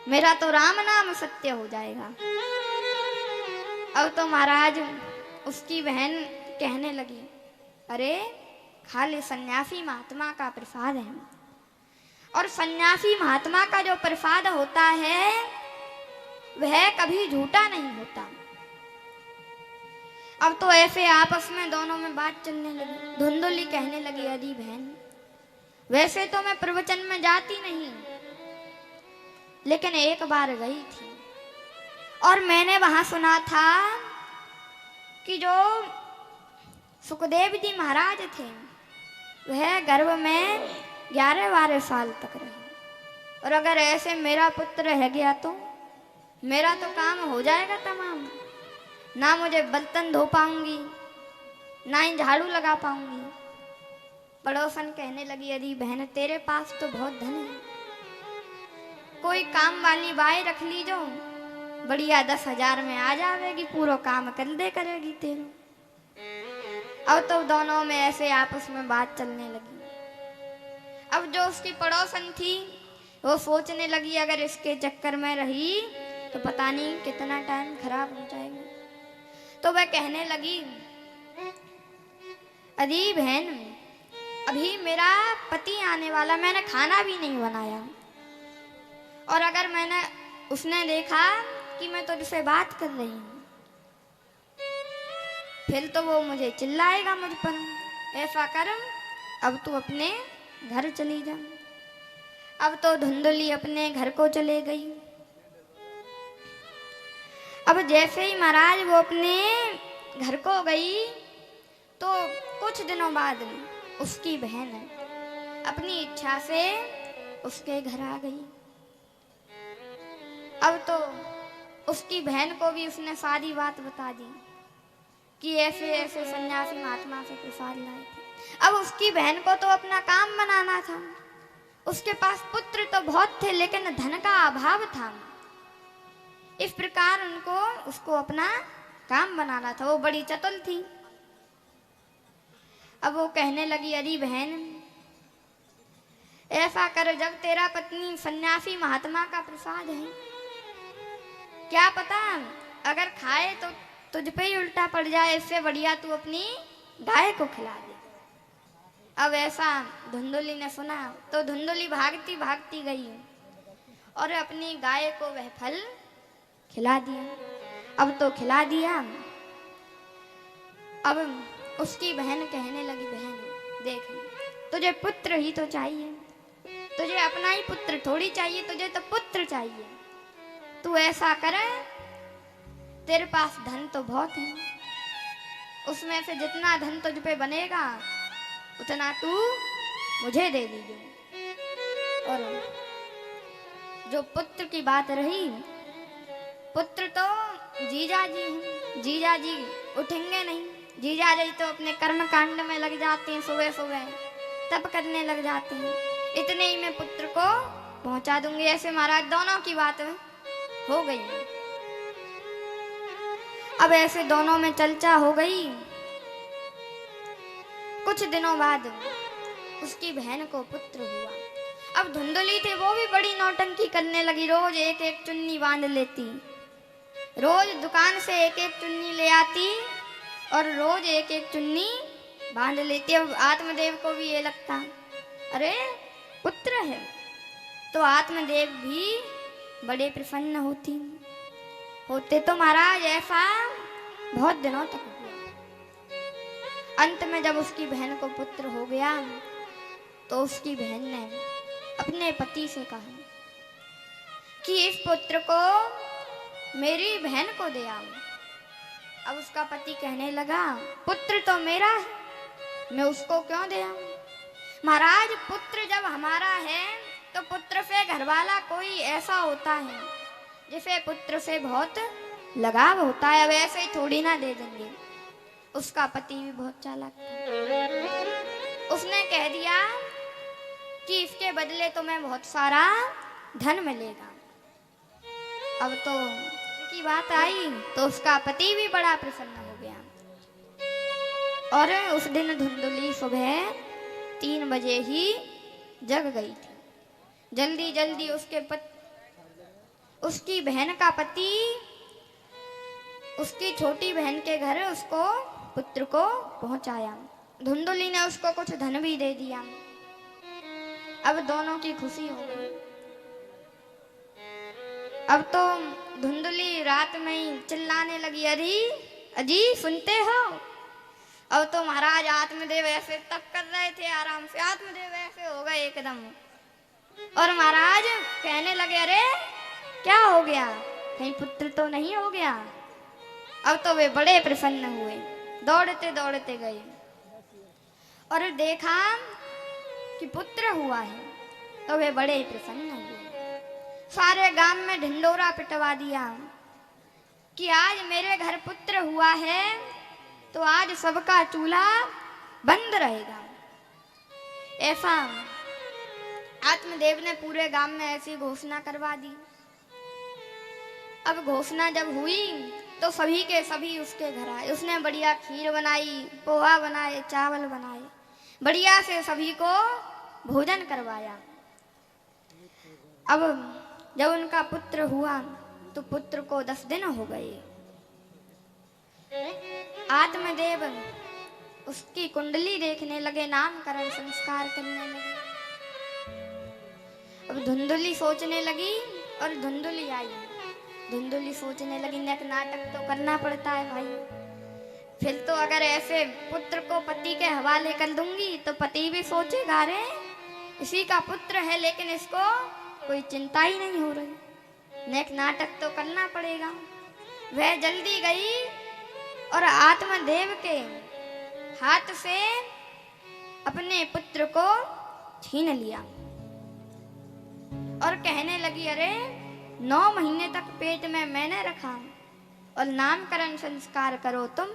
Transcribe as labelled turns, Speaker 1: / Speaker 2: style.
Speaker 1: मेरा तो राम नाम सत्य हो जाएगा। अब तो महाराज उसकी बहन कहने लगी, अरे खाली सन्यासी महात्मा का प्रसाद है, और सन्यासी महात्मा का जो प्रसाद होता है वह कभी झूठा नहीं होता। अब तो ऐसे आपस में दोनों में बात चलने लगी। धुंधुली कहने लगी, अरे बहन वैसे तो मैं प्रवचन में जाती नहीं, लेकिन एक बार गई थी और मैंने वहां सुना था कि जो सुखदेव जी महाराज थे वह गर्भ में 11-12 साल तक रहे, और अगर ऐसे मेरा पुत्र रह गया तो मेरा तो काम हो जाएगा तमाम। ना मुझे बर्तन धो पाऊंगी, ना ही झाड़ू लगा पाऊंगी। पड़ोसन कहने लगी, अरे बहन तेरे पास तो बहुत धन है, कोई काम वाली बाई रख ली जो बढ़िया 10,000 में आ जाएगी, पूरा काम कर दे करेगी तेरे। अब तो दोनों में ऐसे आपस में बात चलने लगी। अब जो उसकी पड़ोसन थी वो सोचने लगी, अगर इसके चक्कर में रही तो पता नहीं कितना टाइम खराब हो जाएगा। तो वह कहने लगी, अरे बहन अभी मेरा पति आने वाला, मैंने खाना भी नहीं बनाया, और अगर मैंने उसने देखा कि मैं तुझसे बात कर रही हूं फिर तो वो मुझे चिल्लाएगा मुझ पर। ऐसा कर अब तू अपने घर चली जा। अब तो धुंधुली अपने घर को चले गई। अब जैसे ही महाराज वो अपने घर को गई तो कुछ दिनों बाद उसकी बहन अपनी इच्छा से उसके घर आ गई। अब तो उसकी बहन को भी उसने सारी बात बता दी कि ऐसे ऐसे सन्यासी महात्मा से प्रसाद लाए थे। अब उसकी बहन को तो अपना काम बनाना था, उसके पास पुत्र तो बहुत थे लेकिन धन का अभाव था। इस प्रकार उसको अपना काम बनाना था, वो बड़ी चतुर थी। अब वो कहने लगी, अरे बहन ऐसा कर, जब तेरा पत्नी सन्यासी महात्मा का प्रसाद है, क्या पता अगर खाए तो तुझ पे ही उल्टा पड़ जाए, इससे बढ़िया तू अपनी गाय को खिला दे। अब ऐसा धुंधुली ने सुना तो धुंधुली भागती भागती गई और अपनी गाय को वह फल खिला दिया। अब तो खिला दिया। अब उसकी बहन कहने लगी, बहन देख तुझे पुत्र ही तो चाहिए, तुझे अपना ही पुत्र थोड़ी चाहिए, तुझे तो पुत्र चाहिए। तू ऐसा करे, तेरे पास धन तो बहुत है, उसमें से जितना धन तुझ पे बनेगा उतना तू मुझे दे दीजिए। और जो पुत्र की बात रही, पुत्र तो जीजा जी हैं, जीजा जी उठेंगे नहीं। जीजा जी तो अपने कर्म कांड में लग जाते हैं, सुबह सुबह तप करने लग जाते हैं। इतने ही मैं पुत्र को पहुंचा दूंगी। ऐसे महाराज दोनों की बात हो गई। अब ऐसे दोनों में चर्चा हो गई। कुछ दिनों बाद उसकी बहन को पुत्र हुआ। अब धुंधुली थी, वो भी बड़ी नौटंकी करने लगी। रोज एक एक चुन्नी बांध लेती, रोज दुकान से एक एक चुन्नी ले आती और रोज एक एक चुन्नी बांध लेती। अब आत्मदेव को भी ये लगता, अरे पुत्र है, तो आत्मदेव भी बड़े प्रसन्न होते। तो महाराज ऐसा बहुत दिनों तक हुआ। अंत में जब उसकी बहन को पुत्र हो गया तो उसकी बहन ने अपने पति से कहा कि इस पुत्र को मेरी बहन को दे आओ। अब उसका पति कहने लगा, पुत्र तो मेरा है, मैं उसको क्यों दे आऊं? महाराज पुत्र जब हमारा है तो पुत्र से घरवाला कोई ऐसा होता है जिसे पुत्र से बहुत लगाव होता है। अब ऐसे ही थोड़ी ना दे देंगे। उसका पति भी बहुत चालाक था। उसने कह दिया कि इसके बदले तो मैं बहुत सारा धन मिलेगा। अब तो की बात आई तो उसका पति भी बड़ा प्रसन्न हो गया। और उस दिन धुंधुली सुबह 3 बजे ही जग गई थी। जल्दी जल्दी उसके उसकी बहन का पति उसकी छोटी बहन के घर उसको पुत्र को पहुंचाया। धुंधुली ने उसको कुछ धन भी दे दिया। अब दोनों की खुशी हो गई। अब तो धुंधुली रात में ही चिल्लाने लगी, अरे अजी सुनते हो? अब तो महाराज आत्मदेव ऐसे तप कर रहे थे, आराम से आत्मदेव ऐसे हो गए एकदम। और महाराज कहने लगे, अरे क्या हो गया, कहीं पुत्र तो नहीं हो गया? अब तो वे बड़े प्रसन्न हुए, दौड़ते दौड़ते गए और देखा कि पुत्र हुआ है, तो वे बड़े प्रसन्न हुए। सारे गांव में ढिंडोरा पिटवा दिया कि आज मेरे घर पुत्र हुआ है, तो आज सबका चूल्हा बंद रहेगा। ऐसा आत्मदेव ने पूरे गांव में ऐसी घोषणा करवा दी। अब घोषणा जब हुई तो सभी के सभी उसके घर आए। उसने बढ़िया खीर बनाई, पोहा बनाए, चावल बनाए, बढ़िया से सभी को भोजन करवाया। अब जब उनका पुत्र हुआ तो पुत्र को 10 दिन हो गए। आत्मदेव उसकी कुंडली देखने लगे, नामकरण संस्कार करने लगे। अब धुंधुली सोचने लगी और धुंधुली आई। धुंधुली सोचने लगी, नेक नाटक तो करना पड़ता है भाई। फिर तो अगर ऐसे पुत्र को पति के हवाले कर दूंगी तो पति भी सोचेगा, रे इसी का पुत्र है लेकिन इसको कोई चिंता ही नहीं हो रही। नेक नाटक तो करना पड़ेगा। वह जल्दी गई और आत्मदेव के हाथ से अपने पुत्र को छीन लिया और कहने लगी, अरे 9 महीने तक पेट में मैंने रखा और नामकरण संस्कार करो तुम,